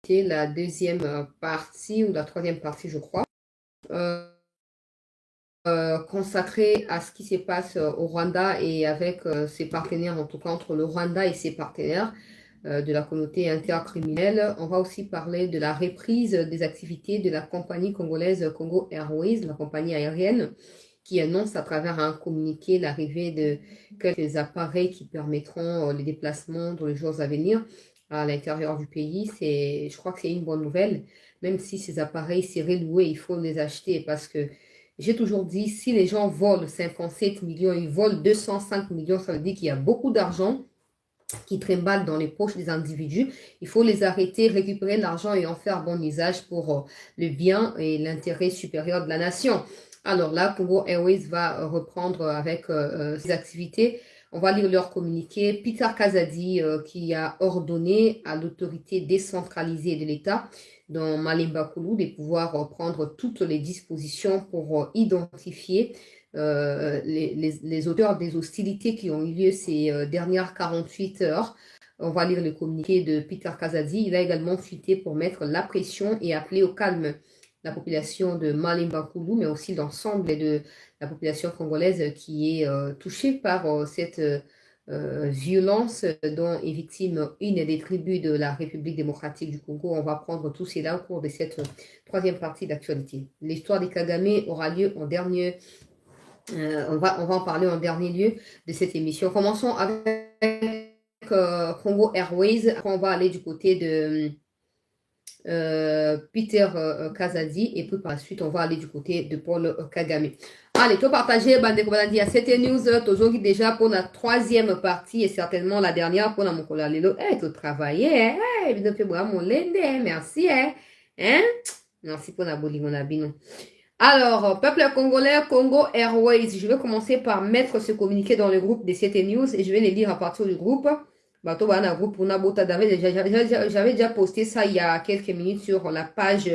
la deuxième partie ou la troisième partie, je crois, consacrée à ce qui se passe au Rwanda et avec ses partenaires, en tout cas entre le Rwanda et ses partenaires de la communauté intercriminelle. On va aussi parler de la reprise des activités de la compagnie congolaise Congo Airways, la compagnie aérienne, qui annonce à travers un communiqué l'arrivée de quelques appareils qui permettront les déplacements dans les jours à venir à l'intérieur du pays. Je crois que c'est une bonne nouvelle, même si ces appareils seraient loués, il faut les acheter parce que j'ai toujours dit, si les gens volent 57 millions, ils volent 205 millions, ça veut dire qu'il y a beaucoup d'argent qui trimballe dans les poches des individus. Il faut les arrêter, récupérer l'argent et en faire bon usage pour le bien et l'intérêt supérieur de la nation. Alors là, Congo Airways va reprendre avec ses activités. On va lire leur communiqué. Peter Kazadi qui a ordonné à l'autorité décentralisée de l'État dans Malemba Koulou de pouvoir prendre toutes les dispositions pour identifier les auteurs des hostilités qui ont eu lieu ces dernières 48 heures. On va lire le communiqué de Peter Kazadi. Il a également fuité pour mettre la pression et appeler au calme la population de Malemba Koulou, mais aussi l'ensemble de la population congolaise qui est touchée par cette violence dont est victime une des tribus de la République démocratique du Congo. On va prendre tout cela au cours de cette troisième partie d'actualité. L'histoire des Kagame aura lieu en dernier... on va en parler en dernier lieu de cette émission. Commençons avec Congo Airways. Après, on va aller du côté de Peter Kazadi et puis par la suite, on va aller du côté de Paul Kagame. Allez, toi partagez, bande de Kobalandi, à cette news, toujours déjà pour la troisième partie et certainement la dernière pour la Mokola Lelo. Eh, tu travailles, merci, hein? Merci pour la bolingonabino. Alors, peuple congolais, Congo Airways, je vais commencer par mettre ce communiqué dans le groupe de CT News et je vais les lire à partir du groupe. J'avais déjà posté ça il y a quelques minutes sur la page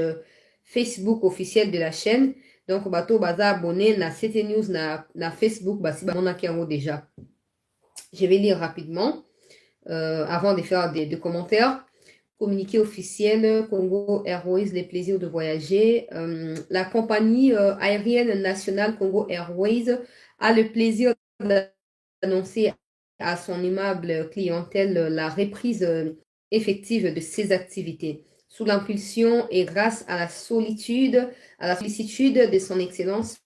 Facebook officielle de la chaîne. Donc, bato baza abonné na CT News na Facebook, basi bamona kiango déjà. Je vais lire rapidement avant de faire des commentaires. Communiqué officiel, Congo Airways, les plaisirs de voyager. La compagnie aérienne nationale Congo Airways a le plaisir d'annoncer à son aimable clientèle la reprise effective de ses activités. Sous l'impulsion et grâce à la sollicitude de son Excellence,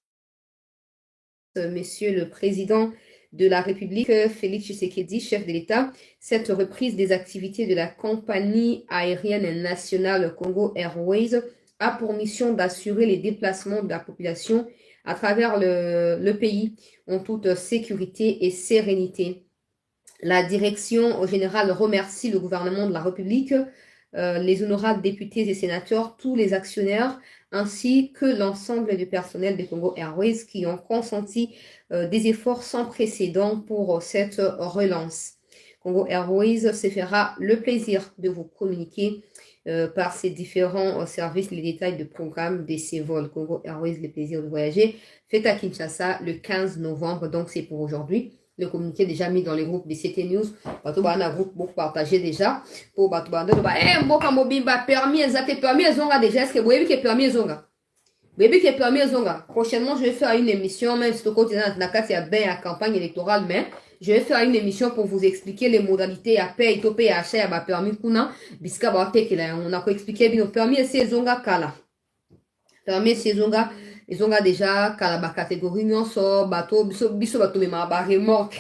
Monsieur le Président de la République, Félix Tshisekedi, chef de l'État, cette reprise des activités de la compagnie aérienne nationale Congo Airways a pour mission d'assurer les déplacements de la population à travers le pays en toute sécurité et sérénité. La direction générale remercie le gouvernement de la République, les honorables députés et sénateurs, tous les actionnaires, ainsi que l'ensemble du personnel de Congo Airways qui ont consenti des efforts sans précédent pour cette relance. Congo Airways se fera le plaisir de vous communiquer par ses différents services les détails de programme de ces vols. Congo Airways, le plaisir de voyager, fait à Kinshasa le 15 novembre, donc c'est pour aujourd'hui. Le communiqué déjà mis dans les groupes de CT News. Bato ba na groupe beaucoup partagé déjà. Pour bato ba ba mboka mobimba permis exact permis zonga déjà. Est-ce que vous voyez que permis zonga? Baby que permis zonga. Prochainement, je vais faire une émission, même si le côté na kati ya ben à campagne électorale, mais je vais faire une émission pour vous expliquer les modalités à payer, topé à acheter à permis kuna. Biska ba te kila on a expliqué bien permis c'est zonga kala. Permis c'est zonga. Ils ont déjà la catégorie nyonso bato biso bato mema ba remorque.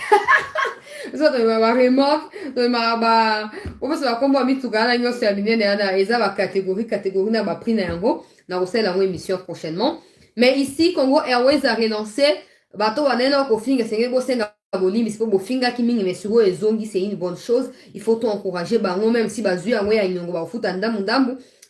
Biso bato mema ba remorque, to mema ba obeso ba kombo mituka na nyonso ya binene na eza ba catégorie na ba prix na yango na kosala yango émission prochainement. Mais ici Congo Airways a relancé bato wanena ko finga senge bo senga bolimi sipo bo finga ki mingi mais suro ezongi c'est une bonne chose. Il faut tout encourager bango même si bazui yango ya nyongo ba futa ndambu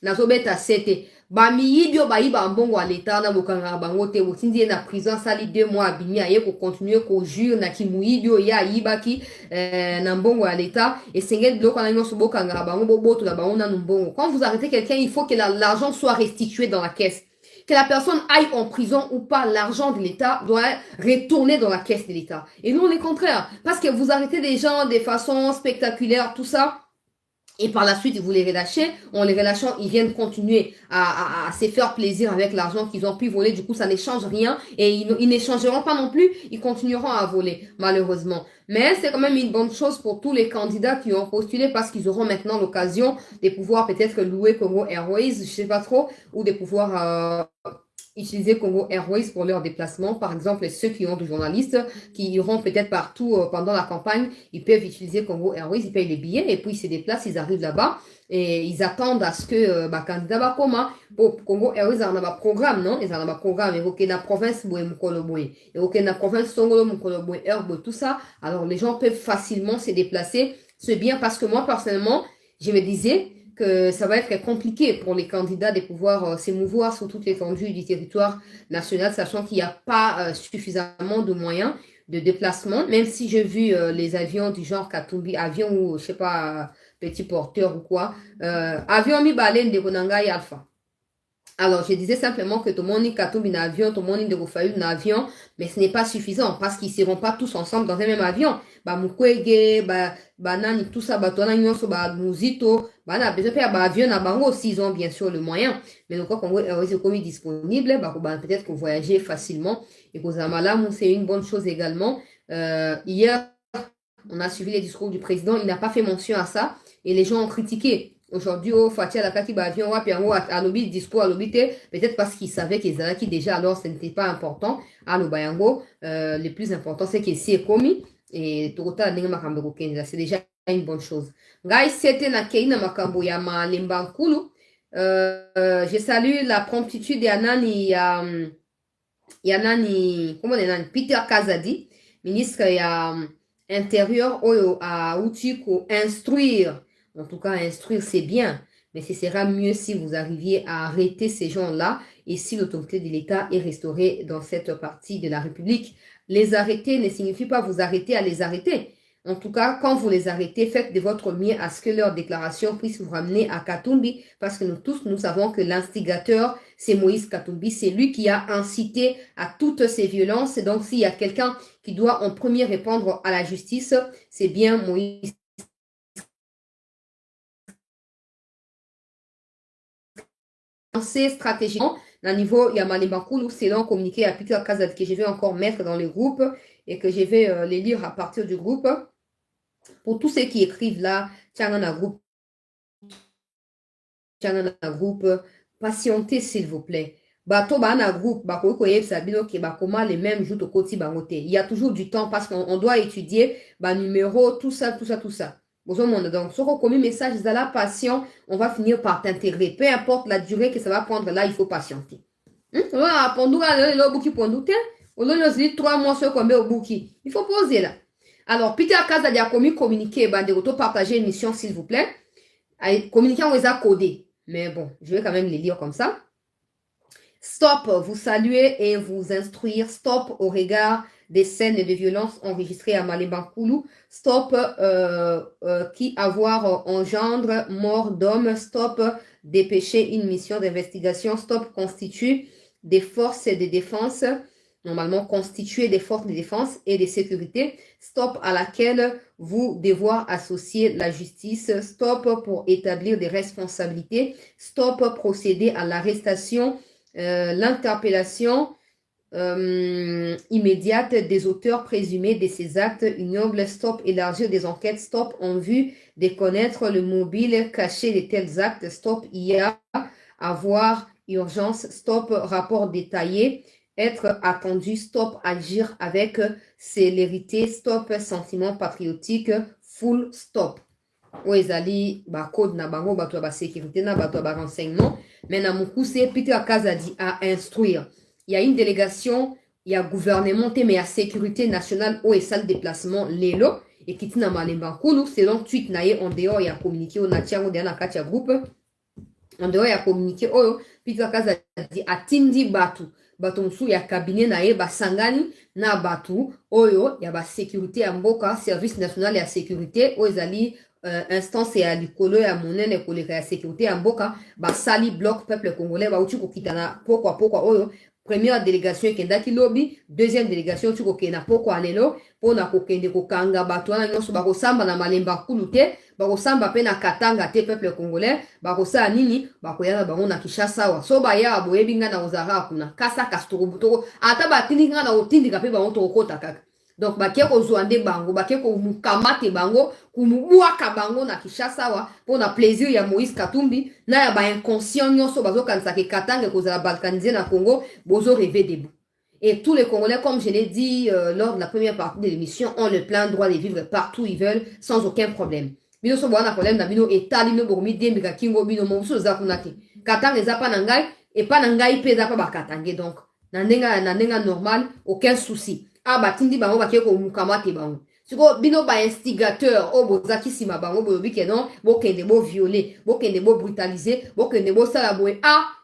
na so beta sete. Bamiyibio bayiba mbongo à l'état na bokanga bango te botindi na prison sali 2 mois abimi aye ko continuer ko jure na kimuyibio ya yibaki na mbongo à l'état et sengel biloko na nyonso bokanga bango boboto la bango na mbongo. Quand vous arrêtez quelqu'un, il faut que l'argent soit restitué dans la caisse. Que la personne aille en prison ou pas, l'argent de l'État doit retourner dans la caisse de l'État. Et nous, on est contraire. Parce que vous arrêtez des gens de façon spectaculaire, tout ça. Et par la suite, vous les relâchez. En les relâchant, ils viennent continuer à se faire plaisir avec l'argent qu'ils ont pu voler. Du coup, ça n'échange rien. Et ils n'échangeront pas non plus. Ils continueront à voler, malheureusement. Mais c'est quand même une bonne chose pour tous les candidats qui ont postulé parce qu'ils auront maintenant l'occasion de pouvoir peut-être louer Congo Airways, je sais pas trop, ou de pouvoir utiliser Congo Airways pour leurs déplacements. Par exemple, ceux qui ont des journalistes qui iront peut-être partout pendant la campagne, ils peuvent utiliser Congo Airways, ils payent les billets et puis ils se déplacent, ils arrivent là-bas et ils attendent à ce que candidat va comment pour Congo Airways en a un programme, non? Ils en ont un programme. Et ok, la province boue mukolo boue. Et ok, la province songolo mukolo boue, tout ça. Alors les gens peuvent facilement se déplacer. C'est bien parce que moi personnellement, je me disais que ça va être compliqué pour les candidats de pouvoir s'émouvoir sur toute l'étendue du territoire national, sachant qu'il n'y a pas suffisamment de moyens de déplacement, même si j'ai vu les avions du genre Katumbi, avion ou, je sais pas, petit porteur ou quoi, avion mi baleine de Ronanga et Alpha. Alors, je disais simplement que tout le monde Katumbi un avion, tout le monde Degofayu un avion, mais ce n'est pas suffisant parce qu'ils ne seront pas tous ensemble dans un même avion. Bah, Mukwege, nani, tout ça, tona nyonso, Muzito, na besoin de faire avion na bango s'ils ont bien sûr le moyen. Mais donc, quand on comme disponible, peut-être que voyager facilement et que Zamala, c'est une bonne chose également. Hier, on a suivi les discours du président, il n'a pas fait mention à ça et les gens ont critiqué. Aujourd'hui, au Fatia la kaki avion à l'obi discours à l'obité, peut-être parce qu'ils savaient qu'ils allaient déjà alors ce n'était pas important. À l'obayango, le plus important c'est qu'il s'est commis et Torota n'enga makambo kenza, c'est déjà une bonne chose. Ngai c'était na keina makambo ya malemba nkulu. Je salue la promptitude ya nani ya nani comment on est Peter Kazadi, ministre ya intérieur oyo a outil pour instruire. En tout cas, instruire, c'est bien, mais ce sera mieux si vous arriviez à arrêter ces gens-là et si l'autorité de l'État est restaurée dans cette partie de la République. Les arrêter ne signifie pas vous arrêter à les arrêter. En tout cas, quand vous les arrêtez, faites de votre mieux à ce que leur déclaration puisse vous ramener à Katumbi, parce que nous tous, nous savons que l'instigateur, c'est Moïse Katumbi, c'est lui qui a incité à toutes ces violences. Et donc, s'il y a quelqu'un qui doit en premier répondre à la justice, c'est bien Moïse stratégiquement, à niveau Yamalimakulu, c'est là communiqué à Peter Kazad que je vais encore mettre dans les groupes et que je vais les lire à partir du groupe. Pour tous ceux qui écrivent là, Tchangana groupe, patientez s'il vous plaît. Bato bana groupe, bako koye sabino ke bakoma les mêmes jours au koti bangote. Il y a toujours du temps parce qu'on doit étudier ba numéro, tout ça. Donc, sur le message de la patient, on va finir par t'intégrer. Peu importe la durée que ça va prendre, là, il faut patienter. Pendant 3 mois sur combien au bouki. Il faut poser là. Alors, Peter Kaza a communiqué, de partager une mission, s'il vous plaît. Communiquer, on les a codés. Mais bon, je vais quand même les lire comme ça. Stop, vous saluer et vous instruire. Stop au regard des scènes de violence enregistrées à Malembankulu. Stop qui avoir engendre mort d'hommes. Stop dépêcher une mission d'investigation. Stop constitue des forces de défense. Normalement constituer des forces de défense et de sécurité. Stop à laquelle vous devoir associer la justice. Stop pour établir des responsabilités. Stop procéder à l'arrestation, l'interpellation immédiate des auteurs présumés de ces actes ignobles. Stop élargir des enquêtes. Stop en vue de connaître le mobile caché de tels actes. Stop IA avoir urgence. Stop rapport détaillé. Être attendu. Stop agir avec célérité. Stop sentiment patriotique. Full stop. Oezali code na bango bato ba sécurité na bato ba renseignement. Mais na mukuse Peter Kazadi à instruire. Il y a une délégation, il y a gouvernement, mais il y a sécurité nationale où est ça le déplacement lelo et qui tina malemba kulu selon tweet nae en dehors il y a communiqué au natia ou na katia groupe en dehors il y a communiqué oh Peter Kazadi atindi batu batonsu ya cabinet nae basangani na batu oyo ya ba sécurité ya mboka service national ya sécurité oezali instance ya likolo ya monene koleka ya sécurité ya mboka basali bloc peuple congolais bauti kokitana pokwa oyo Première délégation kendaki lobby, deuxième délégation tu kokena poko alelo pona kokende kokanga bato wana nyonso bakosamba na malemba kulu te, bakosamba pe na katanga te peuple congolais, bakosala nini bakoyana bango na Kinshasa wa. So baya boyebi nga na ozara kuna kasa kastoro ata batindi nga na otindika pe bango tokota kaka. Donc bakie kozwa nde bango, bakie komukamate bango, kumubuaka bango na Kinshasa wa pona plaisir ya Moïse Katumbi na ya ba inconscient nyonso bazokanisa ke Katanga kozala balkanisé na Congo, bozo rêver debout. Et tous les Congolais, comme je l'ai dit lors de la première partie de l'émission, ont le plein droit de vivre partout où ils veulent sans aucun problème. Bino so bwana problème na bino etali no borumi dembika kingo bino mosusu za kunate. Katanga eza pa na ngai et pa na ngai pe eza pa bakatange, donc na ndenga normal, aucun souci. Ah batindi bango bakie ko mukamate bango. Siko bino ba instigateur o bozaki sima bango boyobi ke non bokende bo violer, bokende bo brutaliser, bokende bo sala boye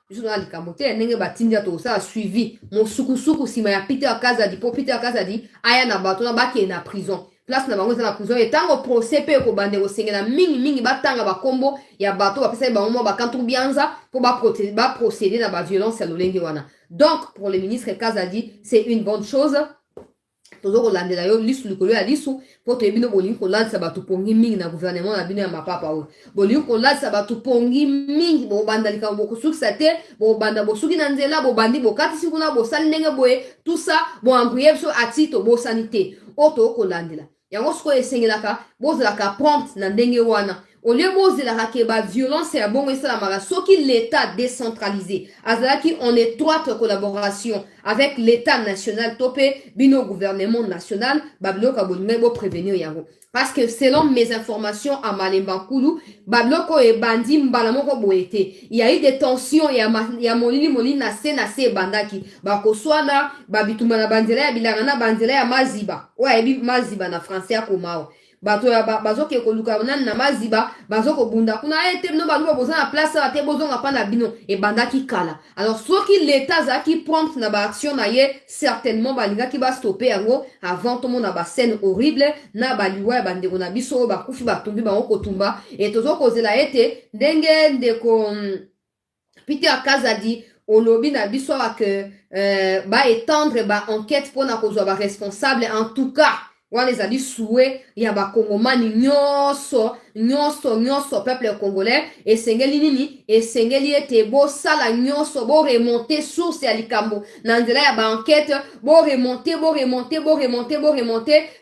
biso na likambo te ndenge batindi ya tosala suivi mosukusuku sima ya Peter Kazadi po Peter Kazadi aya na bato na bakende na prison. Place na bango eza na prison etango procès pe ekobande kosengela mingi batanga bakombo ya bato bapesa bango mwa bakantu bianza po baprocéder na baviolence ya lolenge wana. Donc pour le ministre Kazadi c'est une bonne chose. Tozo kolandela yo lisu likolo ya lisu po toyebino bolingi kolandisa bato pongi mingi na gouvernement na bino ya mapapa oyo. Bolingi kolandisa bato pongi mingi bobanda likambo bokosukisa te, bobanda bosuki na nzela, bobandi bokatisi kuna bosali ndenge boye, tout ça boambrouye biso ati tobosani te. O tokolandela. Yango sikoyo esengelaka bozalaka prompt na ndenge wana. Au lieu bozalaka ke ba violence ya bongo esalamaka soki l'état décentralisé azalaki en étroite collaboration avec l'état national topé bino gouvernement national babiloko bolingai bo prévenir yango. Parce que selon mes informations à Malemba Nkulu, babiloko ebandi mbala moko boete. Il y a eu des tensions ya molili na se bandaki. Bakoswana babituma na banzela ya bilanga na banzela ya maziba. Oya ebi maziba na français ya komao. Bato ya bazoke koluka na maziba bazoko bunda kuna ete no baluba boza na place ate bozonga pa na bino e bandaki kala. Alors soki l'état zaki prompt na ba action na ye certainement balinga ki ba stopper yango avant tout monde na ba scène horrible na baliwa bandeko na biso bakufi batumbi bango kotumba et tozoko zela ete ndenge ndeko Peter Kazadi olobi na biso que ba étendre ba enquête pour na kozwa ba responsable en tout cas wana ezali souhait ya bakongomani nyonso peuple congolais esengeli nini esengeli ete bosala nyonso boremonte source ya likambo na nzela ya baenquête boremonte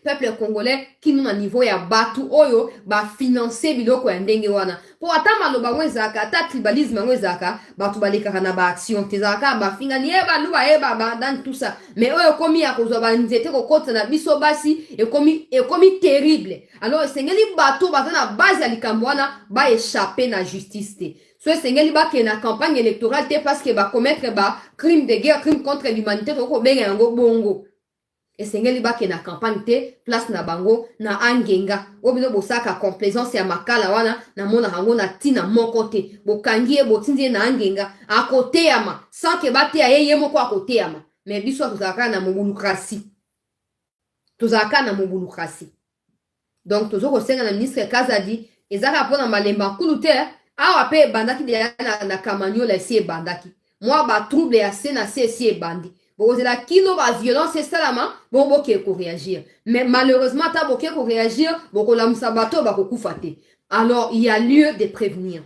peuple congolais kino na niveau ya batu oyo bafinanse biloko ya ndenge wana po ata maloba ngo ezalaka ata tribalisme ngo ezalaka bato balekaka na baaction te ezalaka bafingani baluba badani tout ça mais oyo ekomi ya kozwa banzete kokota na biso basi ekomi terrible. Alors esengeli bato baza na base ya likambo wana baéchappe na justice te. So esengeli bakende na campagne électorale te parce que bakommettre crime de guerre, crime contre l'humanité tokobenga yango bongo. Esengeli bakende na campagne te place na bango na angenga obino bosaka complaisance ya makala wana na mona hango na tina moko te bokangie botindi na angenga akoteyama sans que bate ya yeye moko akoteyama. Mais biso tozalaka na mobulukrasi. Donc toujours kosenga na ministre Kazadi ezaka pona malemba nkulu te awa pe bandaki de na kamanyo la sie bandaki moi ba trouble ya na sie bandi bozela kilo ba violence salama bon boke ko réagir mais malheureusement ta boke ko réagir boko la musabato ba kokufa te. Alors il y a lieu de prévenir.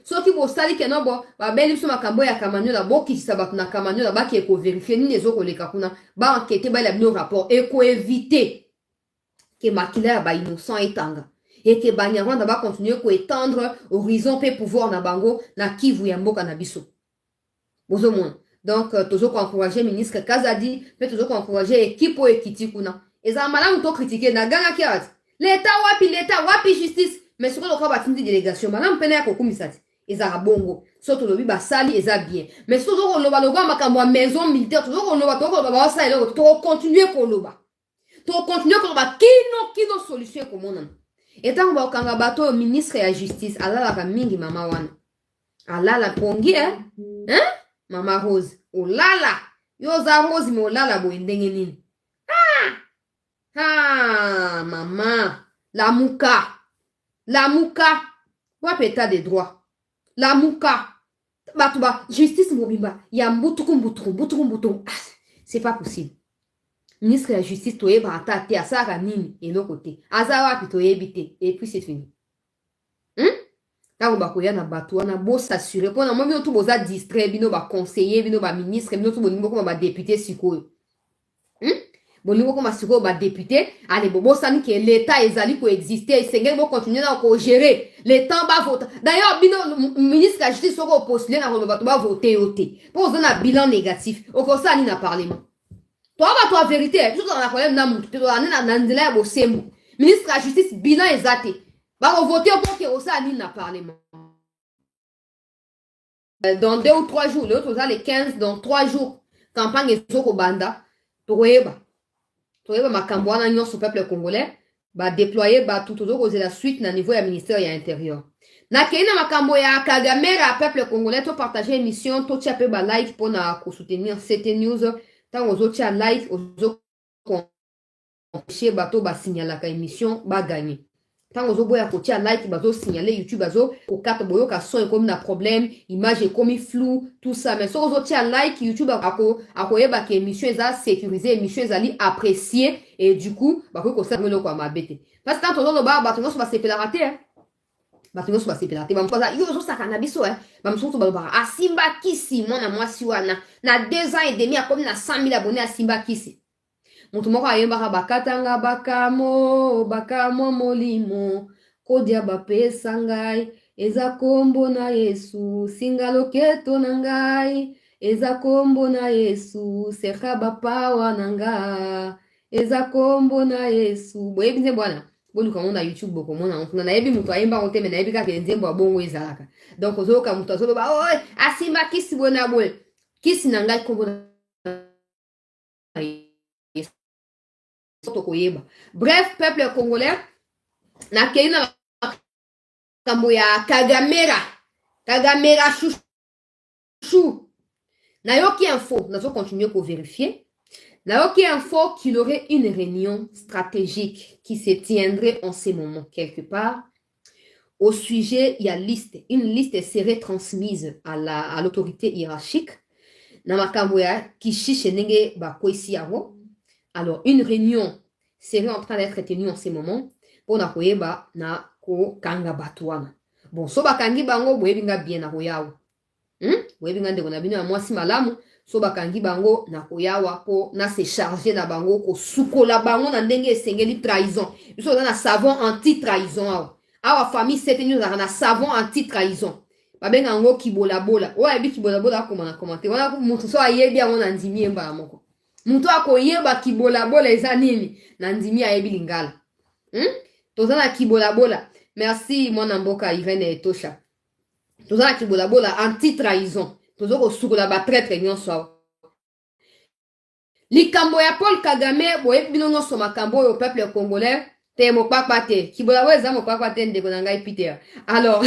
Soki bo sali ke no bo ba beli so makambo ya kamanyo la boki sabato na kamanyo la ba ki ko vérifier ni ezoko leka kuna ba enquêter ba la no rapport et ko éviter que makila ba innocent etanga et que banyarwanda ba continuer ko étendre horizon pe pouvoir na bango na Kivu ya mboka na biso bozomona. Donc toujours encourager ministre Kazadi pe toujours encourager équipe o ekiti kuna eza malamu to critiquer na ganga kiat l'état wapi justice mais sur le cas batindi délégation malamu pena ya kokumisati eza bongo soto lobi basali eza bien mais toujours loba loba makambo maison militaire toujours loba ba ça et to continuer ko loba kino solution komona etango ba kanga bato ministre ya justice alala ka mingi mama wana alala pongi mama Rose olala yo za Rose me olala bo ndenge nini mama la muka wapi état de droit la muka Batouba, justice Mobimba, il y a Mboutoum. C'est pas possible. Ministre de la Justice, tu es bantate, à ça, Nini, et l'autre côté. Azawa, puis tu es habité. Et puis c'est fini. Quand on va na bateau, on a beau s'assurer. Pour moi, on tout beau distrait, bino ba conseiller, bino ba ministre, bino tout bon comme ba député siko. Bon niveau comme siko ba député, allez bobo sani que l'état ezali pour exister, Seigneur va continuer à gérer. L'état va voter. D'ailleurs, bino ministre de la Justice soko postuler na bateau va voter oté. Pour on a un bilan négatif. Au conseil ça ni na parlement. Toi va toi vérité, tout dans la problème na mutu, toi na nandela bo sembo. Ministre de la Justice bilan exact. Bah, on vote pour que ça ni na parlement. Dans 2 ou 3 jours, l'autre, les 15, dans 3 jours, campagne est au Banda, Toeba, Makambo, on sur peuple congolais, bah, déployer, bah, tout autour, la suite, na niveau, ya ministère, ya intérieur. Na Kenya, Makambo, ya Kagamera, peuple congolais, to partager émission, to tchape, bah, like, pour na, soutenir cette news, tant aux autres, like, aux autres, bateau, bah, signaler la émission, bah, gagner. Tant aux autres, à like, bazo signaler YouTube, bazo, au 4 boyo, ka son comme na problème, image est comme flou, tout ça. Mais sur aux autres, like, YouTube, yeba que émission est sécurisée, émission est appréciée, et du coup, bah, que ça, me quoi, ma bête. Parce que quand on a bah, bateau, va se faire rater, hein. Bateau, va se faire rater. Bah, m'posa, yo, ça, cannabis, hein. Bah, m'sou, bah, à Simba Kisi, mon, à moi, si, wana, na 2 ans et demi, à comme na 100 000 abonnés à Simba Kisi. Mutu moko ayembaka bakatanga bakamo molimo kodia bapesa ngai eza kombo na Yesu singa loketo na ngai eza kombo na Yesu seka bapawa na nga eza kombo na Yesu boyebi nze bwana boluka ngo na YouTube bokomona nkuna nayebi mutu ayemba ngo te me nayebi kaka nzembo ya bongo ezalaka donc ozoyoka mutu azoloba oye asimba kisi bona boye kisi na ngai kombo na bref, peuple congolais, na keina makambo ya Kagamera chouchou. Na yoki info, nous allons continuer pour vérifier. Na yoki info qu'il y aurait une réunion stratégique qui se tiendrait en ce moment quelque part. Au sujet, il y a une liste serait transmise à l'autorité hiérarchique. Na makambo ya kishishe nenge ba kwesi yabo. Alors, une réunion serait en train d'être tenue en ce moment pour na koyeba na ko kanga batouana. Bon, so bakangi bango boyebinga bien na koyawa. Boyebinga ndeko na bino ya mwasi malamu, so bakangi bango na koyawa po na se charger na bango ko sukola bango na ndenge esengeli trahison. Biso na savon anti-trahison awa. Awa famille cette news na savon anti-trahison. Babenga ngo kibola-bola. Oya bi kibola-bola ko na commenter. Wana mutu so ayebi yango na ndimi emba moko. Mutu akoyeba kibola-bola eza nini na ndimi ayebi lingala. Toza na kibola-bola. Merci mwana mboka Irene Etosha. Toza na kibola-bola anti-trahison. Toza kosukola ba traître nyonso awa. Likambo ya Paul Kagame boyebi bino nyonso makambo oyo peuple congolais te mokpakpa te. Kibola-bola eza mokpakpa te ndeko na ngai Peter. Alors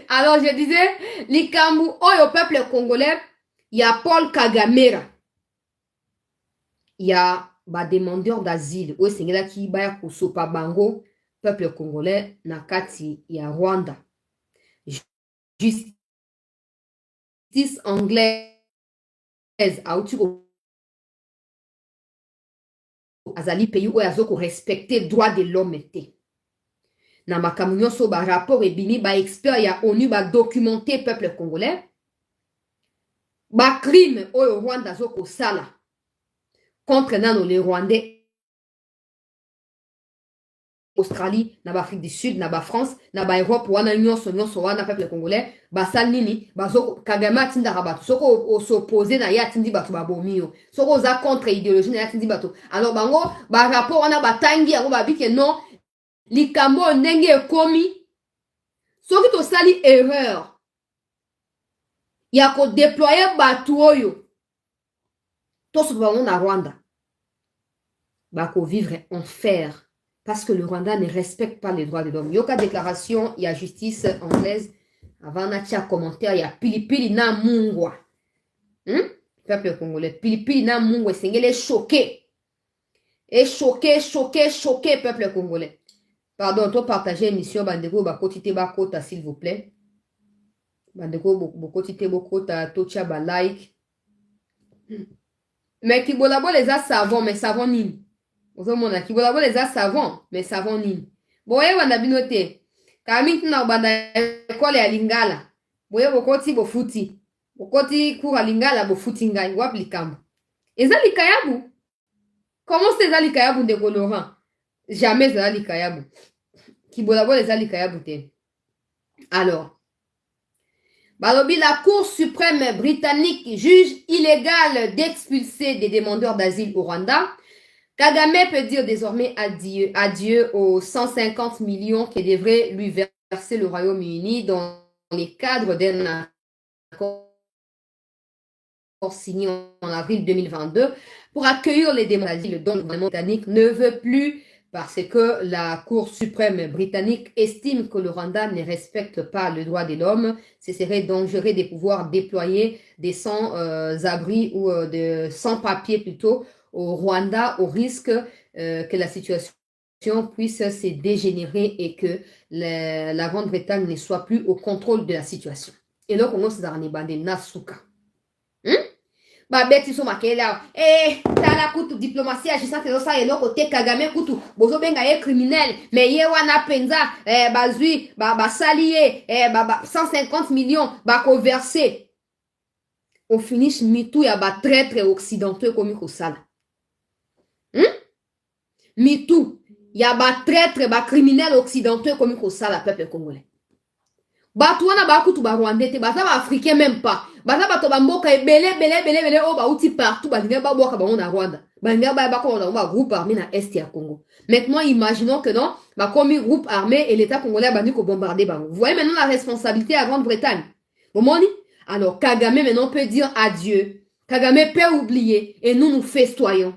alors je disais likambo oyo peuple congolais il y a Paul Kagamera. Il y a ba demandeur d'asile ou sengela ki baya kusopa bango peuple congolais na kati ya Rwanda. Justice anglaise auti azali pays où azoko respecter droit de l'homme te. Na makambo nyonso ba rapport ebimi ba expert ya ONU ba documenter peuple congolais. Ba crime oyo Rwanda zoko sala contre nano les Rwandais, Australie, na Afrique du Sud, na France, na Europe, wana nyonso wana peuple congolais, basal nini, bazo Kagame atinda rabatu, soko s'opposer na ya tindi batu babomio, soko za contre idéologie na ya tindi batu. Alors bango, ba rapport wana batangi yango babike non, likambo ndenge ekomi, soki to sali erreur, ya ko déployer batu oyo, tous vont na Rwanda. Bako vivre enfer. Parce que le Rwanda ne respecte pas les droits de l'homme. Yoka déclaration, il y a justice anglaise. Avant na commentaire, il y a pilipili na mungwa. Peuple congolais. Pilipili na mungwa. Sengele choqué. Et choqué, peuple congolais. Pardon, toi partager l'émission, bandego, bakotite bakota, s'il vous plaît. Bandeko beaucoup tite beaucoup ta tocha ba like. Mais kibolabo les a savon mais savon nini. Ozo mona kibolabo les a savon mais savon nini. Boye wana binote. Kami tina banda ekole ya Lingala. Boye bokoti bofuti. Bokoti kura Lingala bofuti ngai wapi likambo. Eza likayabu. Comment c'est eza likayabu ndeko Laurent? Jamais eza likayabu. Kibolabo les a likayabu te. Alors, Balobi, la Cour suprême britannique juge illégal d'expulser des demandeurs d'asile au Rwanda. Kagame peut dire désormais adieu aux 150 millions que devrait lui verser le Royaume-Uni dans les cadres d'un accord signé en avril 2022 pour accueillir les demandeurs d'asile dont le gouvernement britannique ne veut plus parce que la Cour suprême britannique estime que le Rwanda ne respecte pas le droit de l'homme. Ce serait dangereux de pouvoir déployer des sans-abri ou de sans-papiers plutôt au Rwanda au risque que la situation puisse se dégénérer et que la Grande-Bretagne ne soit plus au contrôle de la situation. Et donc, on s'est dit, Nasuka. Babeti so makela tala kutu diplomatie agissante ça et côté Kagame kutu bozo benga ye criminel mais ye wana penza bazui ba salié 150 millions ba ko verser au finish mitou ya ba traître occidentaux comme ko sala mitou ya ba traître ba criminel occidentaux comme ko sala peuple congolais batu wana ba kutu ba rwandais te ba africain même pas baza bato bamboka ebele o bauti partout balinga baboka bango na Rwanda balinga bakona ba groupe armé na est ya Congo. Maintenant imaginons que non bakomi groupe armé et l'état congolais a bandi ko bombarder bango. Vous voyez maintenant la responsabilité à Grande-Bretagne. Momoni alors Kagame maintenant peut dire adieu. Kagame peut oublier et nous festoyons.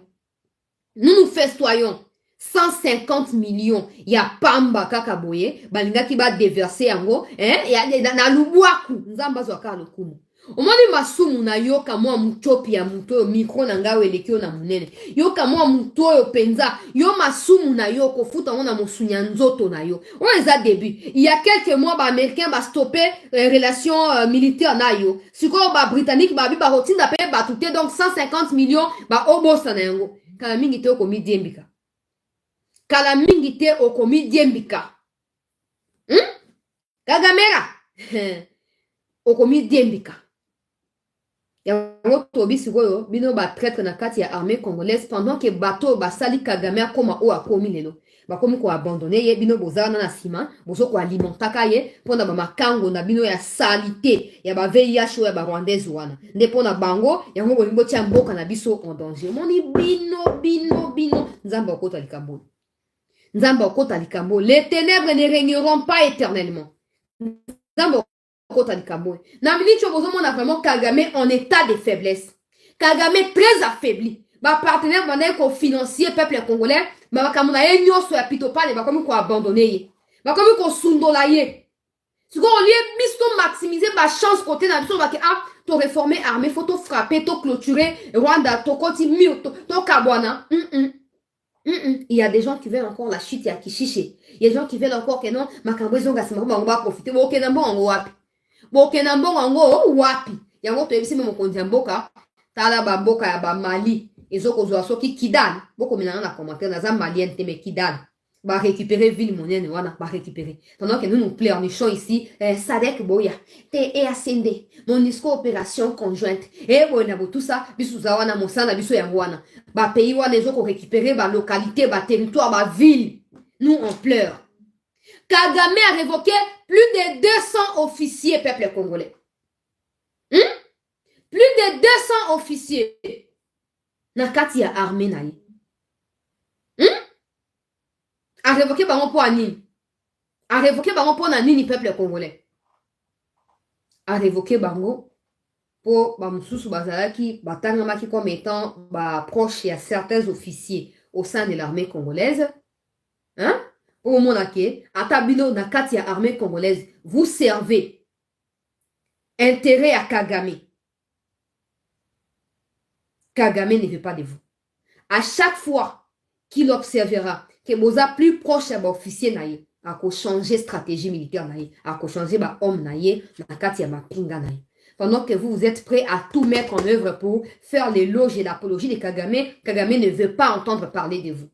Nous festoyons 150 millions ya pamba kaka boye balinga ki ba déverser yango ya na lubwaku nzamba zo ka lokumu. Omoni masumu na yoka mwa mutopi ya muto micro na ngawe lekio na munene. Yoka mwa muto yo penza, yo masumu na yoko futa mona musunya nzoto na yo. On les a début. Il y a quelques mois ba américain ba stopper relations militaires na yo. Siko ba britannique ba bi ba rotinda pe ba touté donc 150 millions ba obosa na yango. Kala mingi te okomi diembika. Kala mingi te okomi diembika. Kagamera. Okomi diembika. Yango tobi sikoyo bino ba traître na kati ya armée congolaise pendant que bateau ba sali Kagame akoma o akomi lelo bakomi ko abandonner ye bino bozana na sima bozo ko alimentaka ye pona ba makango na bino ya salité ya ba VIH ya ba rwandaise wana nde pona bango yango bolingo tia mboka na biso en danger moni bino nzamba okota likambo les ténèbres ne régneront pas éternellement nzamba na minicho bozomona vraiment Kagame en état de faiblesse. Kagame très affaibli. Ba partenaire banaye ko financier peuple congolais, ba kamuna ye nyoso ya pitopale ba komi ko abandonner ye. Ba komi ko sundola ye. Siko on lié bisto maximiser ba chance côté na biso ba ke to réformer armée, faut to frapper, to clôturer Rwanda, to koti mur, to kabwana. Il y a des gens qui veulent encore la chute ya Kishiche. Il y a des gens qui veulent encore que non, makambo zonga sima ba ngba profiter. Bo ke na mbongo wapi. Boke na mbongo ngo wapi yango to ebisi mokonzi ya mboka tala ba mboka ya ba Mali ezoko zo soki Kidal boko menana na commentaire na za malien te me Kidal ba récupérer ville monene wana ba récupérer pendant que nous pleurnichons ici Sadek Boya TEACND MONUSCO opération conjointe et bona bo tout ça bisu za wana mosana biso ya wana ba pays wana ezoko récupérer ba localité ba territoire ba ville nous on pleure. Kagame a révoqué plus de 200 officiers, peuple congolais. Plus de 200 officiers. Nakati ya armée na ye. A révoqué bango po anini. A révoqué bango po na nini peuple congolais. A révoqué bango po ba mususu bazalaki batangamaki comme étant ba proche ya certains officiers au sein de l'armée congolaise. Au monake, atabino na kati ya armée congolaise, vous servez intérêt à Kagame. Kagame ne veut pas de vous. À chaque fois qu'il observera que vous êtes plus proche d'un officier naïe, ako changer stratégie militaire naïe, ako changer ba homme naïe, na kati ya mapinga naïe. Pendant que vous êtes prêts à tout mettre en œuvre pour faire l'éloge et l'apologie de Kagame, Kagame ne veut pas entendre parler de vous.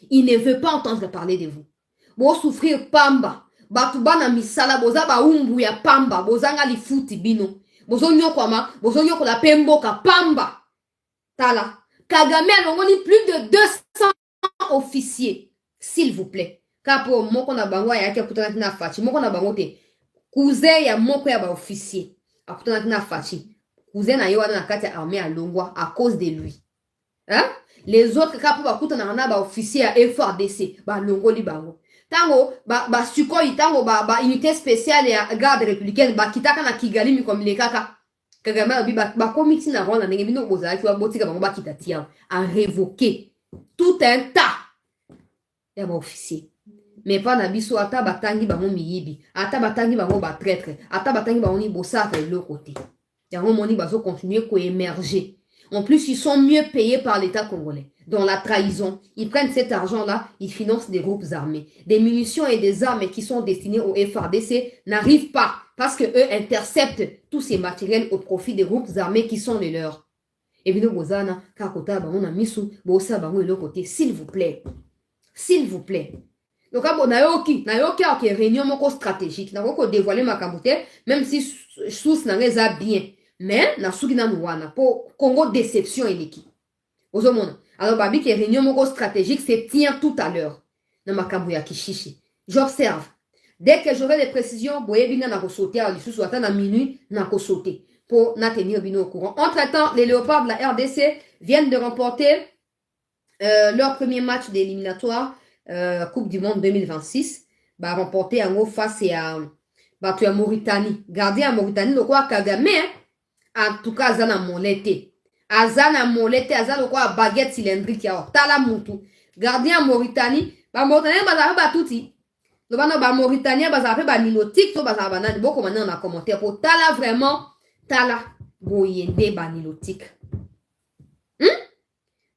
Il ne veut pas entendre parler de vous. Bo souffrir pamba, batuba na misala boza ba umbu ya pamba, bozanga lifuti bino. Bozo nyokwama, bozo nyokola pemboka pamba. Tala, Kagame a longoli plus de 200 officiers, s'il vous plaît. Kapo moko na bango ya yake kutana tina fachi, moko na bango te. Cousin ya moko ya ba officier, akutana tina fachi. Cousin na yo wana na kati ya armée à Longwa à cause de lui. Hein? Les autres kapo bakutana na ba officier ya FRDC, ba longoli bango. Tango ba sukoi tango ba unité spéciale ya garde républicaine ba kitaka na Kigali mi comme les kaka. Kagame abi ba komiti na Rwanda ndenge bino bozala ki ba botika bango ba kitatia a révoquer tout un tas ya ba officier. Mais pas na biso ata batangi bango miyibi, ata batangi bango ba traître, ata batangi bango ni bosaka de l'autre côté. Yango moni bazo continuer ko émerger. En plus, ils sont mieux payés par l'État congolais. Dans la trahison, ils prennent cet argent-là, ils financent des groupes armés. Des munitions et des armes qui sont destinées au FRDC n'arrivent pas parce que eux interceptent tous ces matériels au profit des groupes armés qui sont les leurs. Et bien, Bozana, Kakota, Bango, Namisu, Bosa, Bango, et l'autre côté, s'il vous plaît. S'il vous plaît. Donc, nayoki, ok, réunion moko stratégique. Nayoki dévoiler ma kamboute, même si sous n'angez a bien. Mais, na souki na nouana, pour Congo déception et l'équipe. Ozomona. Alors, babi, qui réunion moko stratégique, c'est tient tout à l'heure. Na makambuya kishishi. J'observe. Dès que j'aurai des précisions, boye bina na sauter à l'issue, soit à minuit, na sauter. Pour na tenir bino au courant. Entre-temps, les Léopards de la RDC viennent de remporter leur premier match d'éliminatoire Coupe du Monde 2026. Bah, remporté en gros face à Mauritanie. Gardien à Mauritanie, le quoi Kagame, en tout cas, Azana Molete. Azana Molete, Azana le quoi baguette cylindrique, ya Tala Moutou. Gardien à Mauritanie, bah, Mauritanie, bah, ça touti. Le bah, Mauritanie, bah, ça fait bah, nilotique, to, bah, ça va, beaucoup maintenant, on a commenté pour Tala vraiment, Tala, boyende, bah, nilotique.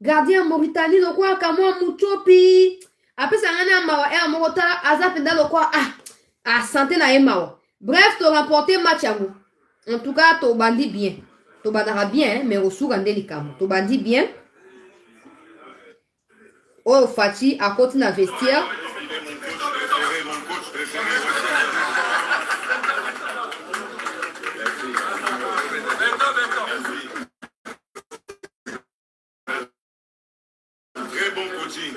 Gardien Mauritanie, le quoi, Kamwa Mouchopi. Après, ça a un mawa, et un morota, Azapenda, le quoi, santé na emawa. Bref, tu as remporté match à vous. En tout cas, tu bandit bien. Tu bandara bien, mais au sous gandé likamo. Tu bandit bien. Oh, Fati, à côté na vestiaire. Très bon coaching.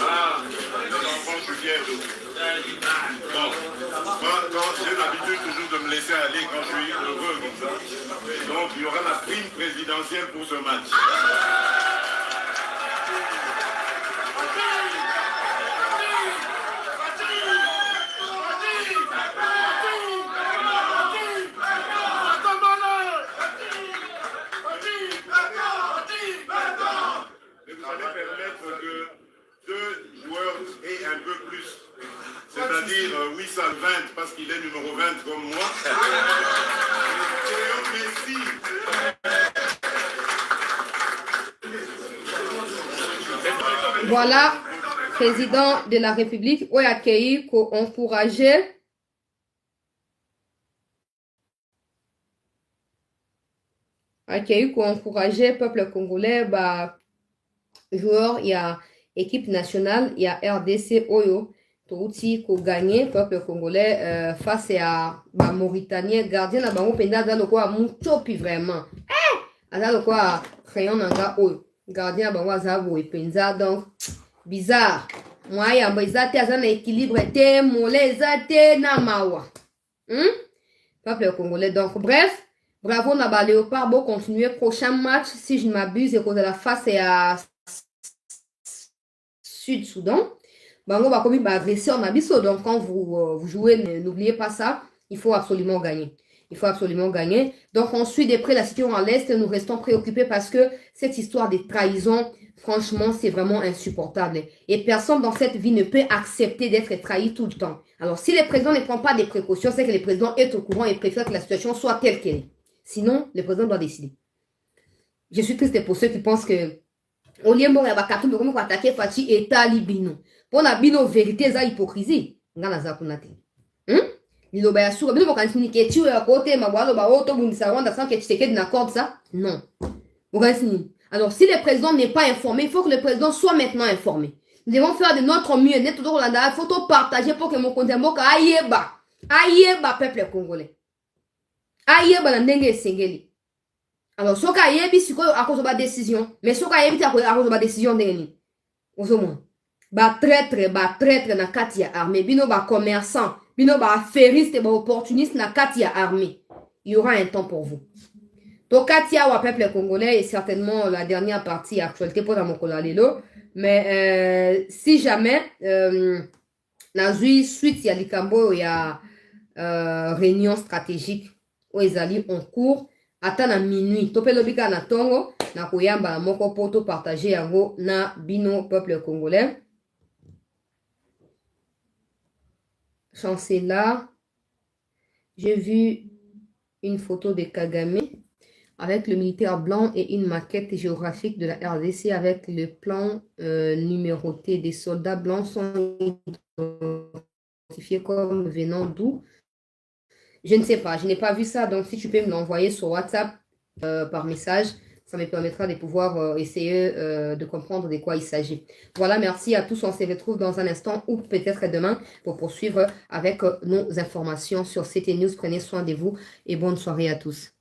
Ah, l'enfant, je suis fier de vous. Bon, moi, j'ai l'habitude toujours de me laisser aller quand je suis heureux comme ça. Et donc, il y aura la prime présidentielle pour ce match. Vous allez permettre que deux joueurs aient un peu plus. C'est-à-dire Wissam 20 parce qu'il est numéro 20 comme moi. Et Léo Messi. Voilà, président de la République, où accueilli, qu'on encourageait. Accueilli, qu'on encourageait, peuple congolais, bah, joueurs, il y a équipe nationale, il y a RDC Oyo, Touti, qui a gagné, peuple congolais, face à bah, Mauritanien, gardien à Bango Penda, dans le quoi, Mouchopi vraiment. Dans le quoi, crayon nanga Oyo, gardien à Bango Azabo et Penza, donc, bizarre. Moi, il y a un équilibre, te molé, te namawa. Peuple congolais, donc, bref. Bravo, Naba Léopard. Bon, continuez. Prochain match, si je ne m'abuse, et cause de la face est à Sud-Soudan. Bango va comme agresser en abisso. Donc, quand vous jouez, n'oubliez pas ça. Il faut absolument gagner. Il faut absolument gagner. Donc, on suit de près la situation à l'Est. Nous restons préoccupés parce que cette histoire de trahison, franchement, c'est vraiment insupportable. Et personne dans cette vie ne peut accepter d'être trahi tout le temps. Alors, si le président ne prend pas des précautions, c'est que le président est au courant et préfère que la situation soit telle qu'elle est. Sinon, le président doit décider. Je suis triste pour ceux qui pensent que au lieu de comment attaquer Fati et Talibino. Pour la bino vérité, c'est hypocrisie. Ngana za kunate. Lilo ba yasura bino bokansini ke tu ya côté mabwalo ba auto bundisa Rwanda sans que tu te n'accorde ça. Non. Bokansini. Alors si le président n'est pas informé, il faut que le président soit maintenant informé. Nous devons faire de notre mieux. Net tout Rwanda, faut tout partager pour que mon compte mboka ayeba. Ayeba peuple congolais. Ayeba na ndenge esengeli. Alors soka ayebi sikoyo akozoba décision, mais soka ayebi akozoba décision ndeni. Ozomona. Ba traître na kati ya armée, bino ba commerçant, bino ba affairiste, ba opportuniste na kati ya armée. Il y aura un temps pour vous. Donc Katia wa peuple congolais est certainement la dernière partie actualité pour mon Lelo, mais si jamais na zui suite ya likambo ya réunion stratégique où ils allaient en cours ata na minuit topelobika na tongo na koyamba na moko poto partager yango na bino peuple congolais. Chancela, j'ai vu une photo de Kagame avec le militaire blanc et une maquette géographique de la RDC avec le plan numéroté des soldats blancs sont identifiés comme venant d'où. Je ne sais pas, je n'ai pas vu ça, donc si tu peux me l'envoyer sur WhatsApp par message, ça me permettra de pouvoir essayer de comprendre de quoi il s'agit. Voilà, merci à tous, on se retrouve dans un instant ou peut-être demain pour poursuivre avec nos informations sur CT News. Prenez soin de vous et bonne soirée à tous.